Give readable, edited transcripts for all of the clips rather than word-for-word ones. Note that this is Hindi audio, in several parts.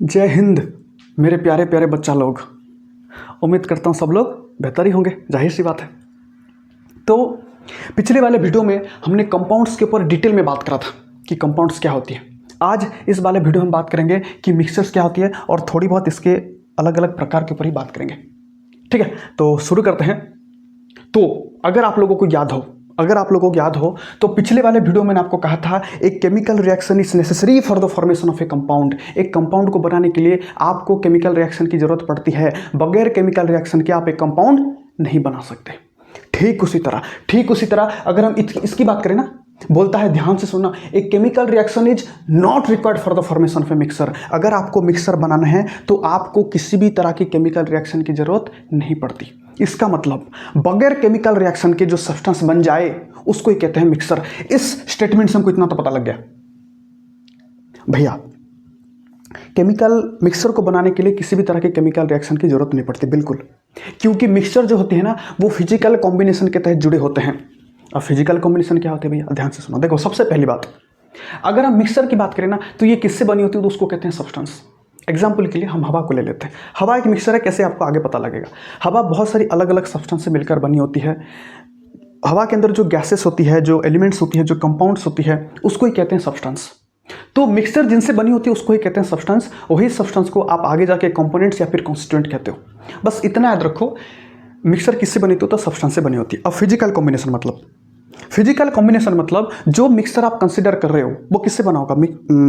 जय हिंद मेरे प्यारे प्यारे बच्चा लोग। उम्मीद करता हूँ सब लोग बेहतर ही होंगे, जाहिर सी बात है। तो पिछले वाले वीडियो में हमने कंपाउंड्स के ऊपर डिटेल में बात करा था कि कंपाउंड्स क्या होती है। आज इस वाले वीडियो में बात करेंगे कि मिक्सचर्स क्या होती है और थोड़ी बहुत इसके अलग अलग प्रकार के ऊपर ही बात करेंगे। ठीक है, तो शुरू करते हैं। तो अगर आप लोगों को याद हो तो पिछले वाले वीडियो में मैंने आपको कहा था एक chemical reaction is necessary for the formation of A compound. एक कंपाउंड को बनाने के लिए आपको केमिकल रिएक्शन की जरूरत पड़ती है। बगैर केमिकल रिएक्शन के आप एक कंपाउंड नहीं बना सकते। ठीक उसी तरह अगर हम इसकी बात करें ना, बोलता है ध्यान से सुनना, एक chemical reaction is not required for the formation of A mixer. अगर आपको मिक्सर बनाना है तो आपको किसी भी तरह की केमिकल रिएक्शन की जरूरत नहीं पड़ती। इसका मतलब बगैर केमिकल रिएक्शन के जो सब्सटेंस बन जाए उसको ही कहते हैं मिक्सर। इस स्टेटमेंट से हमको इतना तो पता लग गया भैया, केमिकल मिक्सर को बनाने के लिए किसी भी तरह के केमिकल रिएक्शन की जरूरत नहीं पड़ती, बिल्कुल। क्योंकि मिक्सचर जो होते हैं ना वो फिजिकल कॉम्बिनेशन के तहत जुड़े होते हैं। अब फिजिकल कॉम्बिनेशन क्या होते हैं भैया, ध्यान से सुनो। देखो, सबसे पहली बात, अगर हम मिक्सर की बात करें ना तो ये किससे बनी होती है, तो उसको कहते हैं सब्सटेंस। एग्जाम्पल के लिए हम हवा को ले लेते हैं। हवा एक मिक्सर है, कैसे आपको आगे पता लगेगा। हवा बहुत सारी अलग अलग सब्सटेंस से मिलकर बनी होती है। हवा के अंदर जो गैसेस होती है, जो एलिमेंट्स होती है, जो कंपाउंड्स होती है, उसको ही कहते हैं सब्सटेंस। तो मिक्सर जिनसे बनी होती है उसको ही कहते हैं सब्सटेंस। वही सब्सटेंस को आप आगे जाके कंपोनेंट्स या फिर कॉन्स्टिट्यूएंट कहते हो। बस इतना याद रखो, मिक्सर किससे बनी होती है, तो सब्सटेंस से बनी होती है। अब फिजिकल कॉम्बिनेशन मतलब जो मिक्सर आप कंसिडर कर रहे हो वो किससे बना होगा,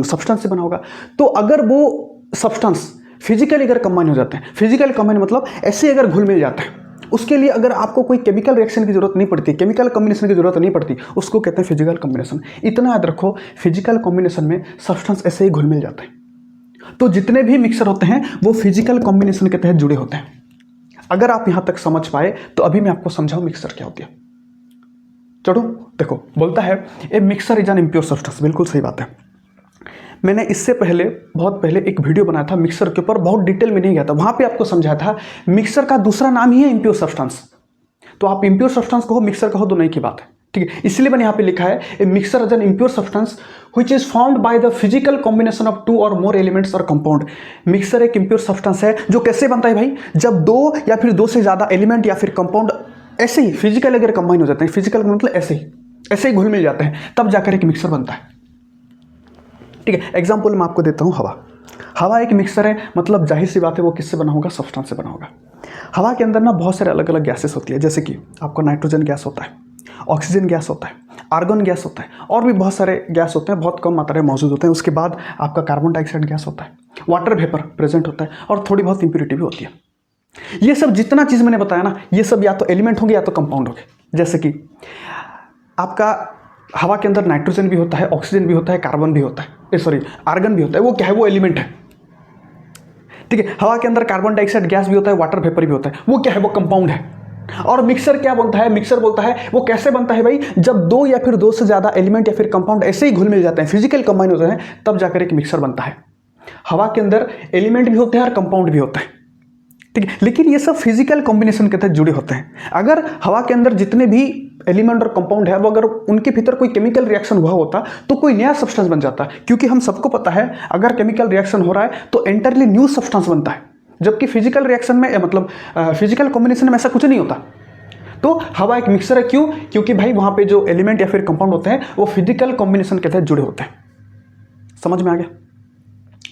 सब्सटेंस से बना होगा। तो अगर वो सब्सटेंस फिजिकली अगर कंबाइन हो जाते हैं, फिजिकल कंबाइन मतलब ऐसे अगर घुल मिल जाते हैं, उसके लिए अगर आपको कोई केमिकल रिएक्शन की जरूरत नहीं पड़ती, केमिकल कॉम्बिनेशन की जरूरत नहीं पड़ती, उसको कहते हैं फिजिकल कॉम्बिनेशन। इतना याद रखो, फिजिकल कॉम्बिनेशन में सब्सटेंस ऐसे ही घुल मिल जाते हैं। तो जितने भी मिक्सर होते हैं वो फिजिकल कॉम्बिनेशन के तहत जुड़े होते हैं। अगर आप यहां तक समझ पाए तो अभी मैं आपको समझाऊं मिक्सर क्या होती है। चलो देखो, बोलता है a mixture is an impure substance. बिल्कुल सही बात है। मैंने इससे पहले बहुत पहले एक वीडियो बनाया था मिक्सर के ऊपर, बहुत डिटेल में नहीं गया था। वहां पे आपको समझाया था मिक्सर का दूसरा नाम ही है इम्प्योर सब्सटेंस। तो आप इम्प्योर सब्सटेंस कहो, मिक्सर कहो, दोनों की बात है। ठीक है, इसलिए मैंने यहां पे लिखा है a mixture is an impure substance which is formed by the physical combination of two or more elements और कंपाउंड। मिक्सर एक इम्प्योर सब्सटेंस है जो कैसे बनता है भाई, जब दो या फिर दो से ज्यादा एलिमेंट या फिर कंपाउंड ऐसे ही फिजिकल अगर कंबाइन हो जाते हैं, फिजिकल मतलब ऐसे ही घुल मिल जाते हैं, तब जाकर एक मिक्सर बनता है। ठीक है, एग्जाम्पल मैं आपको देता हूं। हवा एक मिक्सर है, मतलब जाहिर सी बात है वो किससे बना होगा, सब्सटेंस से बना होगा। हवा के अंदर ना बहुत सारे अलग अलग गैसेस होती है, जैसे कि आपको नाइट्रोजन गैस होता है, ऑक्सीजन गैस होता है, आर्गन गैस होता है, और भी बहुत सारे गैस होते हैं, बहुत कम मात्रा में मौजूद होते हैं। उसके बाद आपका कार्बन डाइऑक्साइड गैस होता है, वाटर वेपर प्रेजेंट होता है, और थोड़ी बहुत इंप्योरिटी भी होती है। ये सब जितना चीज़ मैंने बताया ना, ये सब या तो एलिमेंट होंगे या तो कंपाउंड होंगे। जैसे कि आपका हवा के अंदर नाइट्रोजन भी होता है, ऑक्सीजन भी होता है, कार्बन भी होता है, आर्गन भी होता है। वो क्या है, वो एलिमेंट है। ठीक है, हवा के अंदर कार्बन डाइऑक्साइड गैस भी होता है, वाटर वेपर भी होता है, वो क्या है, वो कंपाउंड है। और मिक्सर क्या बनता है, मिक्सर बोलता है वो कैसे बनता है भाई, जब दो या फिर दो से ज्यादा एलिमेंट या फिर कंपाउंड ऐसे ही घुल मिल जाते हैं, फिजिकल कंबाइन होते हैं, तब जाकर एक मिक्सर बनता है। हवा के अंदर एलिमेंट भी होते हैं और कंपाउंड भी होता है। ठीक है, लेकिन ये सब फिजिकल कॉम्बिनेशन के तहत जुड़े होते हैं। अगर हवा के अंदर जितने भी एलिमेंट और कंपाउंड है वो अगर उनके भीतर कोई केमिकल रिएक्शन हुआ होता तो कोई नया सब्सटेंस बन जाता, क्योंकि हम सबको पता है अगर केमिकल रिएक्शन हो रहा है तो एंटायरली न्यू सब्सटेंस बनता है, जबकि फिजिकल रिएक्शन में मतलब फिजिकल कॉम्बिनेशन में ऐसा कुछ नहीं होता। तो हवा एक मिक्सर है, क्यों, क्योंकि भाई वहां पे जो एलिमेंट या फिर कंपाउंड होते हैं वो फिजिकल कॉम्बिनेशन के तहत जुड़े होते हैं। समझ में आ गया?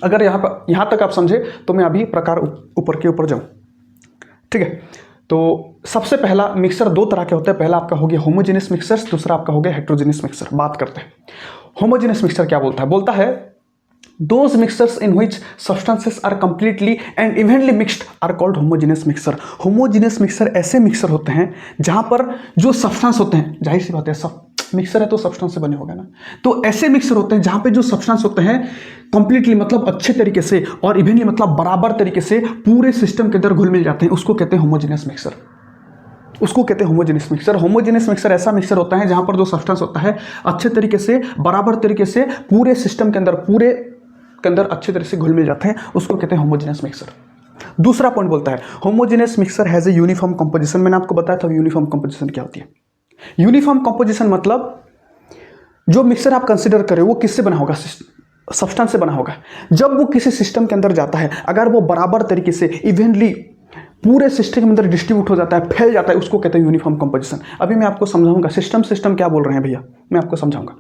अगर यहां तक आप समझे तो मैं अभी प्रकार ऊपर के ऊपर जाऊं। ठीक है, तो सबसे पहला मिक्सर दो तरह के होते हैं। पहला आपका हो गया होमोजेनियस मिक्सर, दूसरा आपका हो गया हेट्रोजेनियस मिक्सर। बात करते हैं होमोजेनियस मिक्सर क्या बोलता है those mixtures in which substances are completely and evenly mixed are called homogeneous mixer। homogeneous mixer ऐसे मिक्सर होते हैं जहां पर जो सब्सटेंस होते हैं, जाहिर सी बात है सब मिक्सर है तो सब्सटेंस से बने होगा ना, तो ऐसे मिक्सर होते हैं जहां पे जो सब्सटेंस होते हैं कंप्लीटली मतलब अच्छे तरीके से और इवनली मतलब बराबर तरीके से पूरे सिस्टम के अंदर घुल मिल जाते हैं, उसको कहते हैं होमोजेनियस मिक्सर। होमोजेनियस मिक्सर ऐसा मिक्सर होता है जहां पर जो सब्सटेंस होता है अच्छे तरीके से बराबर तरीके से पूरे सिस्टम के अंदर अच्छे तरह से घुल मिल जाते हैं, उसको कहते हैं होमोजेनियस मिक्सर। दूसरा पॉइंट बोलता है homogeneous mixer has a uniform composition. मैंने आपको बताया था यूनिफॉर्म कंपोजिशन क्या होती है। यूनिफॉर्म कंपोजिशन मतलब जो मिक्सर आप कंसिडर करें वो किससे बना होगा, सब्सटेंस से बना होगा। जब वो किसी सिस्टम के अंदर जाता है, अगर वो बराबर तरीके से इवेंटली पूरे सिस्टम के अंदर डिस्ट्रीब्यूट हो जाता है, फैल जाता है, उसको कहते हैं यूनिफॉर्म कंपोजिशन। अभी मैं आपको समझाऊंगा सिस्टम क्या बोल रहे हैं भैया, मैं आपको समझाऊंगा।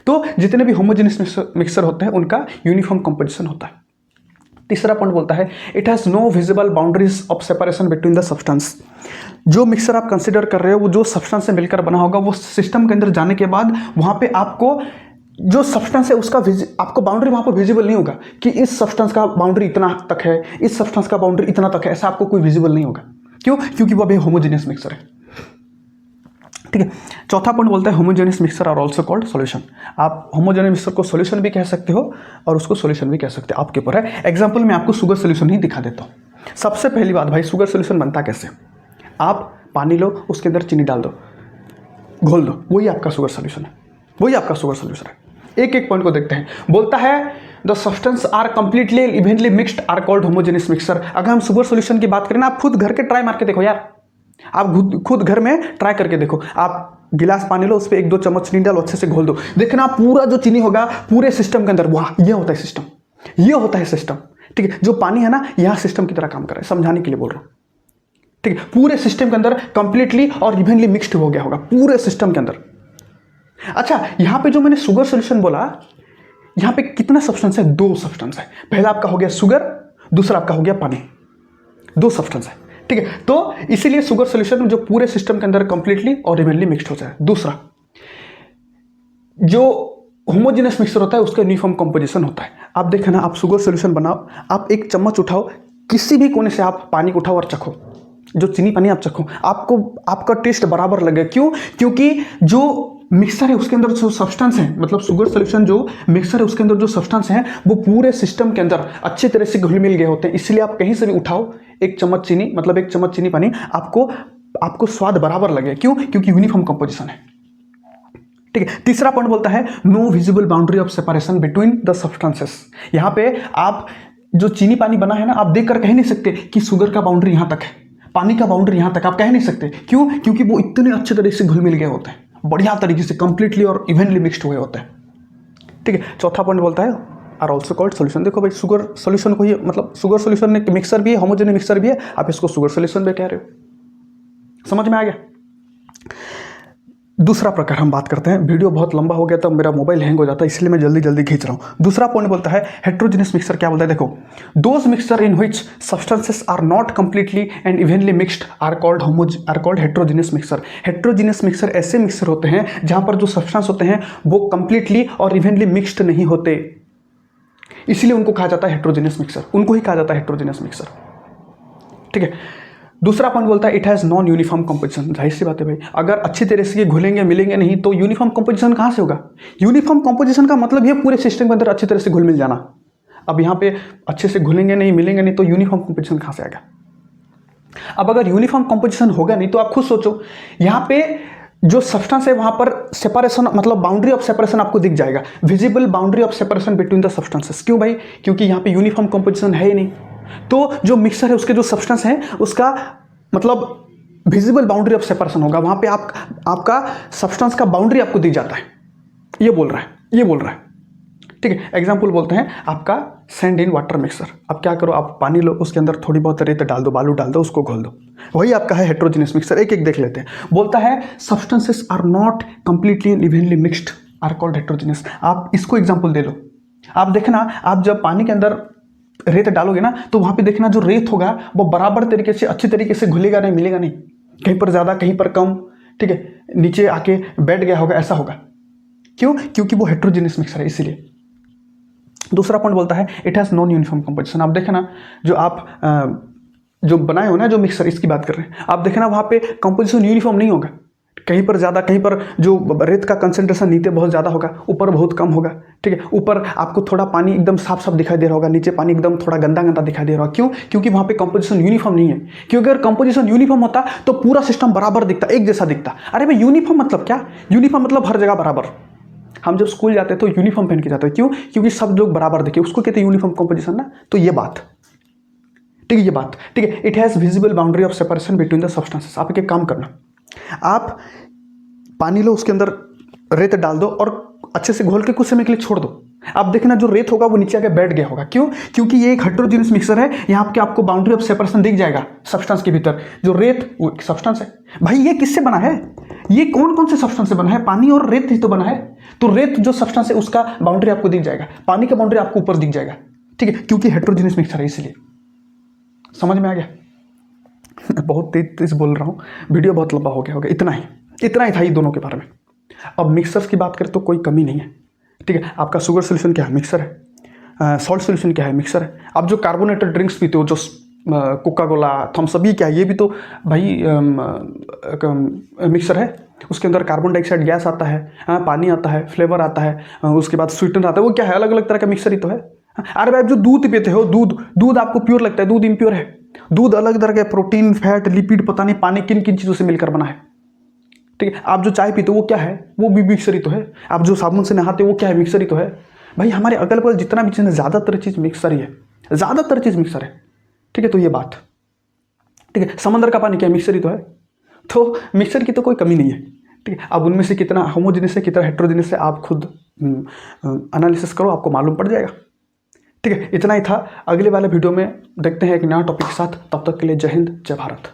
तो जितने भी होमोजेनियस मिक्सर होते हैं उनका यूनिफॉर्म कंपोजिशन होता है। तीसरा पॉइंट बोलता है it has no visible boundaries of separation between the substance. जो मिक्सर आप कंसिडर कर रहे हो वो जो सब्सटेंस से मिलकर बना होगा, वो सिस्टम के अंदर जाने के बाद वहाँ पे आपको जो सब्सटेंस है उसका आपको बाउंड्री वहाँ पर विजिबल नहीं होगा कि इस सब्सटेंस का बाउंड्री इतना तक है, इस सब्सटेंस का बाउंड्री इतना तक है, ऐसा आपको कोई विजिबल नहीं होगा। क्यों? क्योंकि वो अभी होमोजेनियस मिक्सर है। ठीक है। चौथा पॉइंट बोलता है homogeneous mixture are also called solution. आप होमोजेनियस मिक्सर को सॉल्यूशन भी कह सकते हो और उसको सॉल्यूशन भी कह सकते हो, आपके ऊपर है। एग्जांपल में आपको शुगर सॉल्यूशन ही दिखा देता हूँ। सबसे पहली बात भाई, शुगर सॉल्यूशन बनता कैसे? आप पानी लो, उसके अंदर चीनी डाल दो, घोल दो, वही आपका शुगर सॉल्यूशन है, वही आपका शुगर सॉल्यूशन है। एक एक पॉइंट को देखते हैं। बोलता है the substance are completely evenly mixed are called homogeneous mixture. अगर हम शुगर सॉल्यूशन की बात करें ना, आप खुद घर के ट्राई मार के देखो यार, आप खुद घर में ट्राई करके देखो। आप गिलास पानी लो, उस पर 1-2 चम्मच चीनी डालो, अच्छे से घोल दो, देखना पूरा जो चीनी होगा पूरे सिस्टम के अंदर, वाह ये होता है सिस्टम, ये होता है सिस्टम। ठीक है। जो पानी है ना, यहाँ सिस्टम की तरह काम कर रहा है, समझाने के लिए बोल रहा हूँ। ठीक है। पूरे सिस्टम के अंदर कंप्लीटली और इवनली मिक्स्ड हो गया होगा पूरे सिस्टम के अंदर। अच्छा, यहाँ पे जो मैंने शुगर सॉल्यूशन बोला, यहाँ पे कितना सब्सटेंस है? 2 सब्सटेंस है। पहला आपका हो गया शुगर, दूसरा आपका हो गया पानी, 2 सब्सटेंस है। ठीक है। तो इसीलिए शुगर सॉल्यूशन जो पूरे सिस्टम के अंदर कंप्लीटली और इवनली मिक्स्ड हो जाए। दूसरा, जो होमोजेनियस मिक्सर होता है उसका यूनिफॉर्म कंपोजिशन होता है। आप देखें ना, आप शुगर सॉल्यूशन बनाओ, आप 1 चम्मच उठाओ, किसी भी कोने से आप पानी को उठाओ और चखो, जो चीनी पानी आप चखो, आपको आपका टेस्ट बराबर लगे। क्यों? क्योंकि जो मिक्सर है उसके अंदर जो सब्सटेंस है, मतलब शुगर सॉल्यूशन जो मिक्सर है उसके अंदर जो सब्सटेंस है वो पूरे सिस्टम के अंदर अच्छे तरह से घुल मिल गए होते हैं। इसलिए आप कहीं से भी उठाओ 1 चम्मच चीनी, मतलब 1 चम्मच चीनी पानी, आपको स्वाद बराबर लगे। क्यों? क्योंकि यूनिफॉर्म कंपोजिशन है। ठीक है। तीसरा पॉइंट बोलता है no visible boundary of separation between the substances. यहाँ पे आप जो चीनी पानी बना है ना, आप देख कर कह नहीं सकते कि शुगर का बाउंड्री यहाँ तक है, पानी का बाउंड्री यहाँ तक, आप कह नहीं सकते। क्यों? क्योंकि वो इतने अच्छे तरीके से घुल मिल गए होते हैं, बढ़िया तरीके से कंप्लीटली और इवनली मिक्स्ड हुए होते हैं। ठीक है। चौथा पॉइंट बोलता है आर ऑल्सो कॉल्ड सॉल्यूशन। देखो भाई, शुगर सॉल्यूशन को ही, मतलब शुगर सॉल्यूशन में मिक्सर भी है, होमोजेनियस मिक्सर भी है, आप इसको शुगर सॉल्यूशन भी कह रहे हो। समझ में आ गया? दूसरा प्रकार हम बात करते हैं। वीडियो बहुत लंबा हो गया, तब मेरा मोबाइल हैंग हो जाता है, इसलिए मैं जल्दी जल्दी खींच रहा हूँ। दूसरा पॉइंट बोलता है हेट्रोजेनियस मिक्सर। क्या बोलता है? देखो, those mixture in which substances are not completely and evenly mixed are called heterogeneous mixture. Heterogeneous mixture ऐसे मिक्सर होते हैं जहां पर जो सब्सटेंस होते हैं वो कंप्लीटली और इवनली मिक्स्ड नहीं होते, इसलिए उनको कहा जाता है हेट्रोजेनियस मिक्सर, उनको ही कहा जाता है हेट्रोजेनियस मिक्सर। ठीक है। दूसरा पॉइंट बोलता है it has non uniform composition. जाहिर सी बात है भाई, अगर अच्छी तरह से ये घुलेंगे मिलेंगे नहीं तो यूनिफॉर्म कंपोजिशन कहाँ से होगा? यूनिफॉर्म कंपोजिशन का मतलब ये पूरे सिस्टम के अंदर अच्छी तरह से घुल मिल जाना। अब यहाँ पे अच्छे से घुलेंगे नहीं मिलेंगे नहीं तो यूनिफॉर्म कंपोजिशन कहाँ से आएगा? अब अगर यूनिफॉर्म कंपोजिशन होगा नहीं तो आप खुद सोचो, यहाँ पे जो सब्सटेंस है वहाँ पर सेपरेशन, मतलब बाउंड्री ऑफ सेपरेशन आपको दिख जाएगा, visible boundary of separation between the substances. क्यों भाई? क्योंकि यहाँ पे यूनिफॉर्म कंपोजिशन है ही नहीं। तो जो मिक्सर है उसके जो सब्सटेंस है उसका मतलब विजिबल बाउंड्री ऑफ सेपरेशन होगा, वहां पे आपका सब्सटेंस का बाउंड्री आपको दिख जाता है। ये बोल रहा है। ठीक है। एग्जांपल बोलते हैं आपका सैंड इन वाटर मिक्सर। अब क्या करो, आप पानी लो, उसके अंदर थोड़ी बहुत रेत डाल दो, बालू डाल दो, उसको घोल दो, वही आपका है हेट्रोजेनियस मिक्सर। एक एक देख लेते हैं। बोलता है substances are not completely evenly mixed are called heterogeneous. आप इसको एग्जाम्पल दे लो। आप देखना, आप जब पानी के अंदर रेत डालोगे ना तो वहां पे देखना जो रेत होगा वो बराबर तरीके से अच्छी तरीके से घुलेगा नहीं, मिलेगा नहीं, कहीं पर ज्यादा कहीं पर कम। ठीक है। नीचे आके बैठ गया होगा, ऐसा होगा। क्यों? क्योंकि वो हेट्रोजेनियस मिक्सर है, इसीलिए। दूसरा पॉइंट बोलता है it has non uniform composition. आप देखना, जो आप जो बनाए हो ना जो मिक्सर, इसकी बात कर रहे हैं, आप देखना वहां पे कंपोजिशन यूनिफॉर्म नहीं होगा, कहीं पर ज़्यादा, कहीं पर जो रेत का कंसंट्रेशन नीचे बहुत ज़्यादा होगा, ऊपर बहुत कम होगा। ठीक है। ऊपर आपको थोड़ा पानी एकदम साफ साफ दिखाई दे रहा होगा, नीचे पानी एकदम थोड़ा गंदा गंदा दिखाई दे रहा होगा। क्यों? क्योंकि वहाँ पे कंपोजिशन यूनिफॉर्म नहीं है। क्योंकि अगर कंपोजिशन यूनिफॉर्म होता तो पूरा सिस्टम बराबर दिखता, एक जैसा दिखता। अरे भाई, यूनिफॉर्म मतलब क्या? यूनिफॉर्म मतलब हर जगह बराबर। हम जब स्कूल जाते हैं तो यूनिफॉर्म पहन के जाते हैं। क्यों? क्योंकि सब लोग बराबर दिखे, उसको कहते हैं यूनिफॉर्म कंपोजिशन ना। तो ये बात, ठीक है, ये बात ठीक है। It has visible boundary of separation between the substances. आप एक काम करना, आप पानी लो, उसके अंदर रेत डाल दो और अच्छे से घोल के कुछ समय के लिए छोड़ दो। आप देखना जो रेत होगा वो नीचे आके बैठ गया होगा। क्यों? क्योंकि ये एक हेटेरोजेनियस मिक्सर है। यहाँ पे आपको बाउंड्री ऑफ सेपरेशन दिख जाएगा सब्सटेंस के भीतर। जो रेत वो सब्सटेंस है। भाई ये किससे बना है? ये कौन कौन से सब्सटेंस से बना है? पानी और रेत ही तो बना है। तो रेत जो सब्सटेंस है उसका बाउंड्री आपको दिख जाएगा, पानी का बाउंड्री आपको ऊपर दिख जाएगा। ठीक है, क्योंकि हेटेरोजेनियस मिक्सर है इसलिए। समझ में आ गया? बहुत तेज बोल रहा हूँ, वीडियो बहुत लंबा हो गया होगा। इतना ही था ये दोनों के बारे में। अब मिक्सर्स की बात करें तो कोई कमी नहीं है। ठीक है, आपका शुगर सोल्यूशन क्या है? मिक्सर है। सॉल्ट सोल्यूशन क्या है? मिक्सर है। आप जो कार्बोनेटेड ड्रिंक्स पीते हो, जो कोका कोला, थम्स अप, ये क्या है? ये भी तो भाई मिक्सर है। उसके अंदर कार्बन डाइऑक्साइड गैस आता है, पानी आता है, फ्लेवर आता है, उसके बाद स्वीटनर आता है। वो क्या है? अलग अलग तरह का मिक्सर ही तो है। अरे भाई जो दूध पीते हो, दूध आपको प्योर लगता है? दूध इम्प्योर है। दूध अलग तरह के प्रोटीन, फैट, लिपिड, पता नहीं पानी किन किन चीज़ों से मिलकर बना है। ठीक है, आप जो चाय पीते हो वो क्या है? वो भी मिक्सर ही तो है। आप जो साबुन से नहाते हो वो क्या है? मिक्सर ही तो है। भाई हमारे अगल बगल जितना भी चीज़ है, ज़्यादातर चीज़ मिक्सर ही है। ज़्यादातर चीज़ मिक्सर है। ठीक है, तो ये बात। ठीक है, समंदर का पानी क्या है? मिक्सर ही तो है। तो मिक्सर की तो कोई कमी नहीं है। ठीक है, अब उनमें से कितना होमोजेनियस है, कितना हेटेरोजेनियस है, आप खुद एनालिसिस करो, आपको मालूम पड़ जाएगा। ठीक है, इतना ही था। अगले वाले वीडियो में देखते हैं एक नया टॉपिक के साथ। तब तक के लिए जय हिंद, जय भारत।